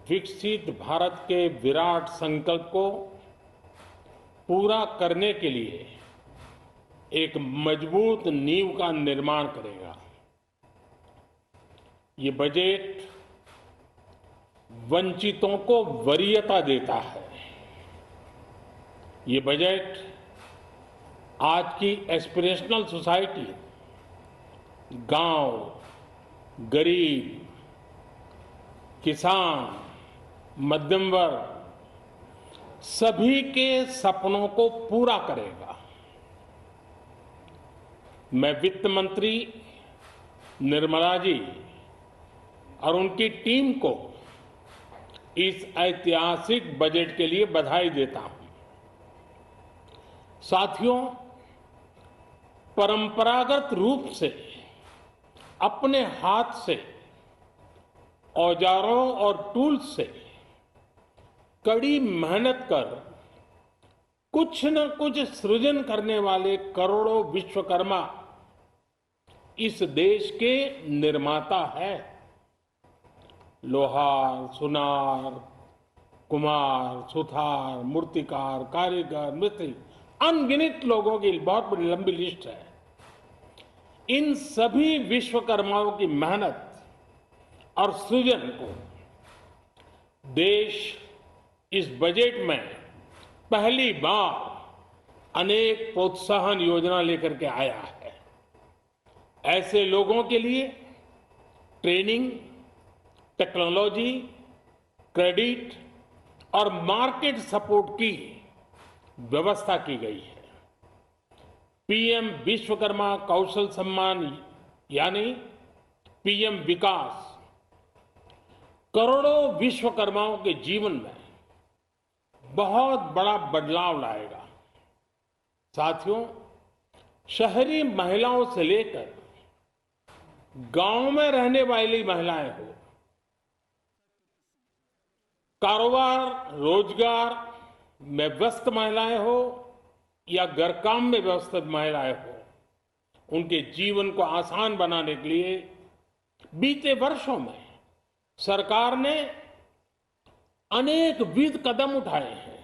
विकसित भारत के विराट संकल्प को पूरा करने के लिए एक मजबूत नींव का निर्माण करेगा। ये बजट वंचितों को वरीयता देता है। ये बजट आज की एस्पिरेशनल सोसाइटी, गांव, गरीब, किसान, मध्यम वर्ग सभी के सपनों को पूरा करेगा। मैं वित्त मंत्री निर्मला जी और उनकी टीम को इस ऐतिहासिक बजट के लिए बधाई देता हूं। साथियों, परंपरागत रूप से अपने हाथ से औजारों और टूल्स से कड़ी मेहनत कर कुछ न कुछ सृजन करने वाले करोड़ों विश्वकर्मा इस देश के निर्माता है। लोहार, सुनार, कुम्हार, सुथार, मूर्तिकार, कारीगर, मिस्त्री, अनगिनत लोगों की बहुत बड़ी लंबी लिस्ट है। इन सभी विश्वकर्माओं की मेहनत और सृजन को देश इस बजट में पहली बार अनेक प्रोत्साहन योजना लेकर के आया है। ऐसे लोगों के लिए ट्रेनिंग, टेक्नोलॉजी, क्रेडिट और मार्केट सपोर्ट की व्यवस्था की गई है। पीएम विश्वकर्मा कौशल सम्मान यानी पीएम विकास करोड़ों विश्वकर्माओं के जीवन में बहुत बड़ा बदलाव लाएगा। साथियों, शहरी महिलाओं से लेकर गांव में रहने वाली महिलाएं हो, कारोबार रोजगार में व्यस्त महिलाएं हो या घर काम में व्यस्त महिलाएं हो, उनके जीवन को आसान बनाने के लिए बीते वर्षों में सरकार ने अनेक विध कदम उठाए हैं।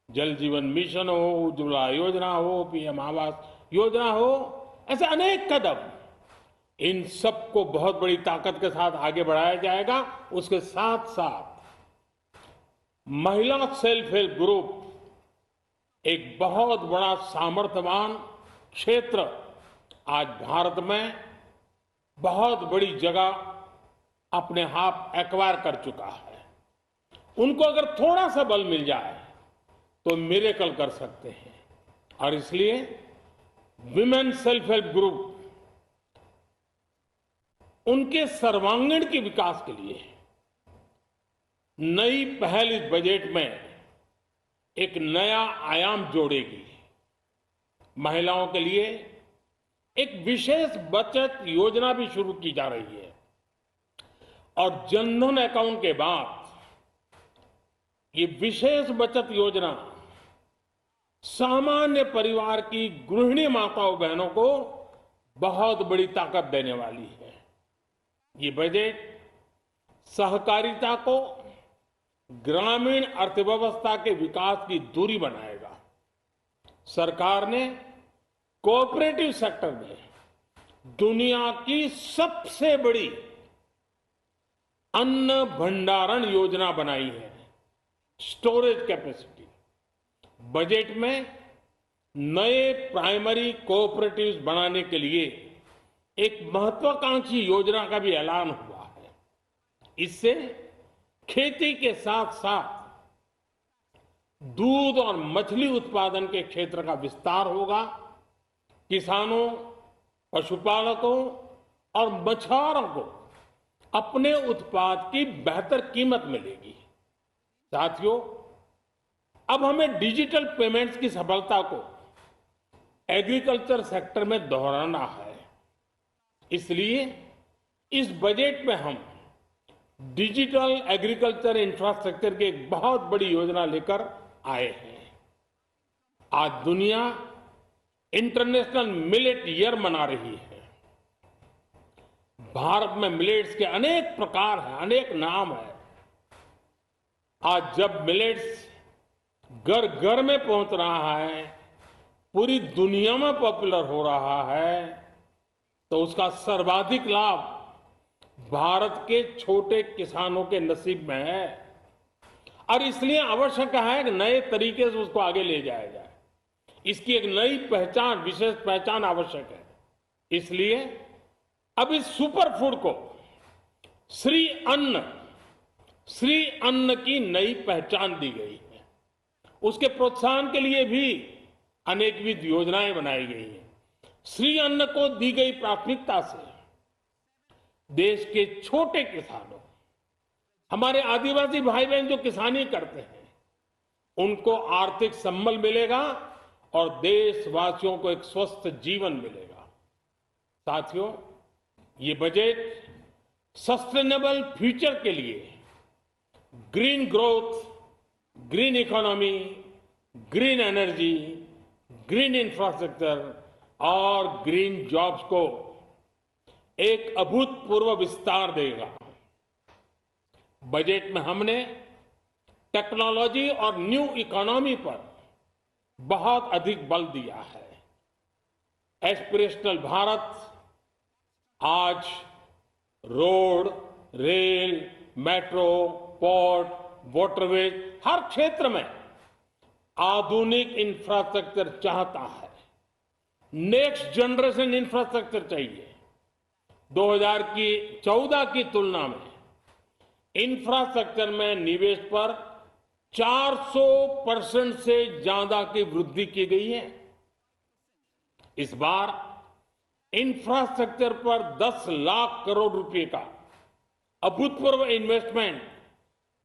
जल जीवन मिशन हो, उज्ज्वला योजना हो, पीएम आवास योजना हो, ऐसे अनेक कदम। इन सबको बहुत बड़ी ताकत के साथ आगे बढ़ाया जाएगा। उसके साथ साथ महिला सेल्फ हेल्प ग्रुप एक बहुत बड़ा सामर्थ्यवान क्षेत्र आज भारत में बहुत बड़ी जगह अपने आप एक्वायर कर चुका है। उनको अगर थोड़ा सा बल मिल जाए तो मिरेकल कर सकते हैं। और इसलिए विमेन सेल्फ हेल्प ग्रुप उनके सर्वांगीण के विकास के लिए नई पहल इस बजट में एक नया आयाम जोड़ेगी। महिलाओं के लिए एक विशेष बचत योजना भी शुरू की जा रही है और जनधन अकाउंट के बाद ये विशेष बचत योजना सामान्य परिवार की गृहिणी माताओं बहनों को बहुत बड़ी ताकत देने वाली है। ये बजट सहकारिता को ग्रामीण अर्थव्यवस्था के विकास की धुरी बनाएगा। सरकार ने कोऑपरेटिव सेक्टर में दुनिया की सबसे बड़ी अन्न भंडारण योजना बनाई है, स्टोरेज कैपेसिटी। बजट में नए प्राइमरी कोऑपरेटिव्स बनाने के लिए एक महत्वाकांक्षी योजना का भी ऐलान हुआ है। इससे खेती के साथ साथ दूध और मछली उत्पादन के क्षेत्र का विस्तार होगा। किसानों, पशुपालकों और मछुआरों को अपने उत्पाद की बेहतर कीमत मिलेगी। साथियों, अब हमें डिजिटल पेमेंट्स की सफलता को एग्रीकल्चर सेक्टर में दोहराना है। इसलिए इस बजट में हम डिजिटल एग्रीकल्चर इंफ्रास्ट्रक्चर की एक बहुत बड़ी योजना लेकर आए हैं। आज दुनिया इंटरनेशनल मिलेट ईयर मना रही है। भारत में मिलेट्स के अनेक प्रकार हैं, अनेक नाम है। आज जब मिलेट्स घर घर में पहुंच रहा है, पूरी दुनिया में पॉपुलर हो रहा है, तो उसका सर्वाधिक लाभ भारत के छोटे किसानों के नसीब में है। और इसलिए आवश्यक है कि नए तरीके से उसको आगे ले जाया जाए। इसकी एक नई पहचान, विशेष पहचान आवश्यक है। इसलिए अब इस सुपर फूड को श्री अन्न की नई पहचान दी गई है। उसके प्रोत्साहन के लिए भी अनेकविध योजनाएं बनाई गई हैं। श्री अन्न को दी गई प्राथमिकता से देश के छोटे किसानों, हमारे आदिवासी भाई बहन जो किसानी करते हैं, उनको आर्थिक संबल मिलेगा और देशवासियों को एक स्वस्थ जीवन मिलेगा। साथियों, ये बजट सस्टेनेबल फ्यूचर के लिए green growth, green economy, green energy, green infrastructure और ग्रीन जॉब्स को एक अभूतपूर्व विस्तार देगा। बजट में हमने टेक्नोलॉजी और न्यू इकोनॉमी पर बहुत अधिक बल दिया है। एस्पिरेशनल भारत आज road, rail, metro, port, waterways, हर क्षेत्र में आधुनिक इंफ्रास्ट्रक्चर चाहता है। नेक्स्ट जनरेशन इंफ्रास्ट्रक्चर चाहिए। 2014 की तुलना में इंफ्रास्ट्रक्चर में निवेश पर 400% से ज्यादा की वृद्धि की गई है। इस बार इंफ्रास्ट्रक्चर पर 10 लाख करोड़ रुपए का अभूतपूर्व इन्वेस्टमेंट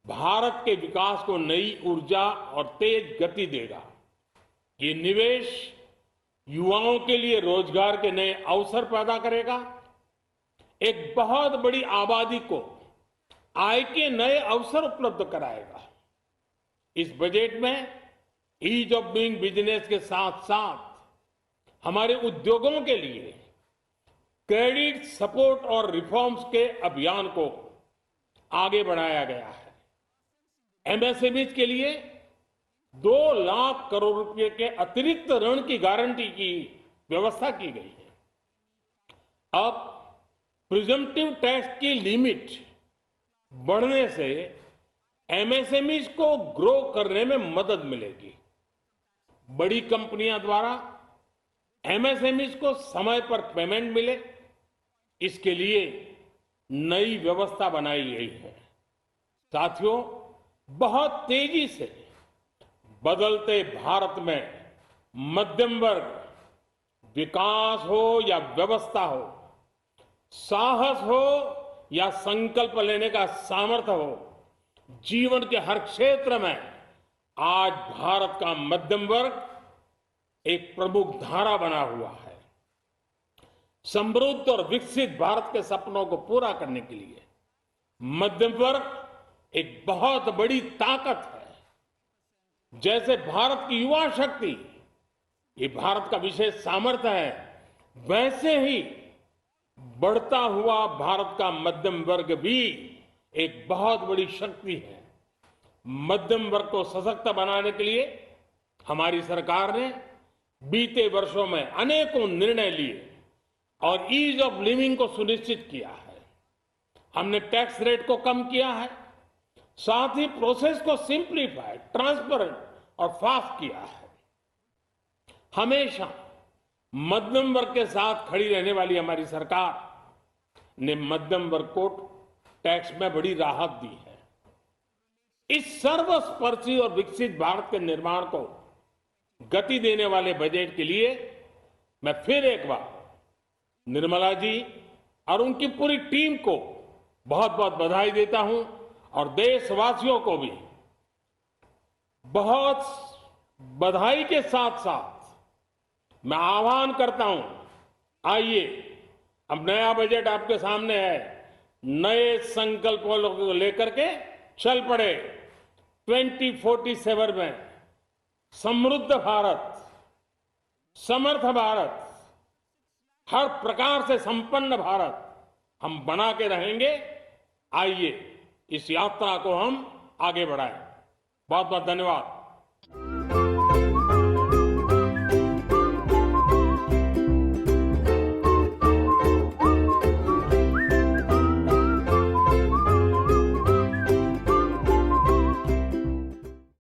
भारत के विकास को नई ऊर्जा और तेज गति देगा। ये निवेश युवाओं के लिए रोजगार के नए अवसर पैदा करेगा, एक बहुत बड़ी आबादी को आय के नए अवसर उपलब्ध कराएगा। इस बजट में ईज ऑफ डूइंग बिजनेस के साथ साथ हमारे उद्योगों के लिए क्रेडिट सपोर्ट और रिफॉर्म्स के अभियान को आगे बढ़ाया गया है। एमएसएमई के लिए 2 लाख करोड़ रुपए के अतिरिक्त ऋण की गारंटी की व्यवस्था की गई है। अब प्रिजम्पटिव टैक्स की लिमिट बढ़ने से एमएसएमई को ग्रो करने में मदद मिलेगी। बड़ी कंपनियां द्वारा एमएसएमई को समय पर पेमेंट मिले, इसके लिए नई व्यवस्था बनाई गई है। साथियों, बहुत तेजी से बदलते भारत में मध्यम वर्ग, विकास हो या व्यवस्था हो, साहस हो या संकल्प लेने का सामर्थ्य हो, जीवन के हर क्षेत्र में आज भारत का मध्यम वर्ग एक प्रमुख धारा बना हुआ है। समृद्ध और विकसित भारत के सपनों को पूरा करने के लिए मध्यम वर्ग एक बहुत बड़ी ताकत है। जैसे भारत की युवा शक्ति ये भारत का विशेष सामर्थ्य है, वैसे ही बढ़ता हुआ भारत का मध्यम वर्ग भी एक बहुत बड़ी शक्ति है। मध्यम वर्ग को सशक्त बनाने के लिए हमारी सरकार ने बीते वर्षों में अनेकों निर्णय लिए और ईज ऑफ लिविंग को सुनिश्चित किया है। हमने टैक्स रेट को कम किया है, साथ ही प्रोसेस को सिंप्लीफाई, ट्रांसपेरेंट और फास्ट किया है। हमेशा मध्यम वर्ग के साथ खड़ी रहने वाली हमारी सरकार ने मध्यम वर्ग को टैक्स में बड़ी राहत दी है। इस सर्वस्पर्शी और विकसित भारत के निर्माण को गति देने वाले बजट के लिए मैं फिर एक बार निर्मला जी और उनकी पूरी टीम को बहुत बहुत बधाई देता हूं और देशवासियों को भी बहुत बधाई के साथ साथ मैं आह्वान करता हूं, आइए अब नया बजट आपके सामने है, नए संकल्पों को लेकर के चल पड़े। 2047 में समृद्ध भारत, समर्थ भारत, हर प्रकार से संपन्न भारत हम बना के रहेंगे। आइए इस यात्रा को हम आगे बढ़ाएं। बहुत बहुत धन्यवाद।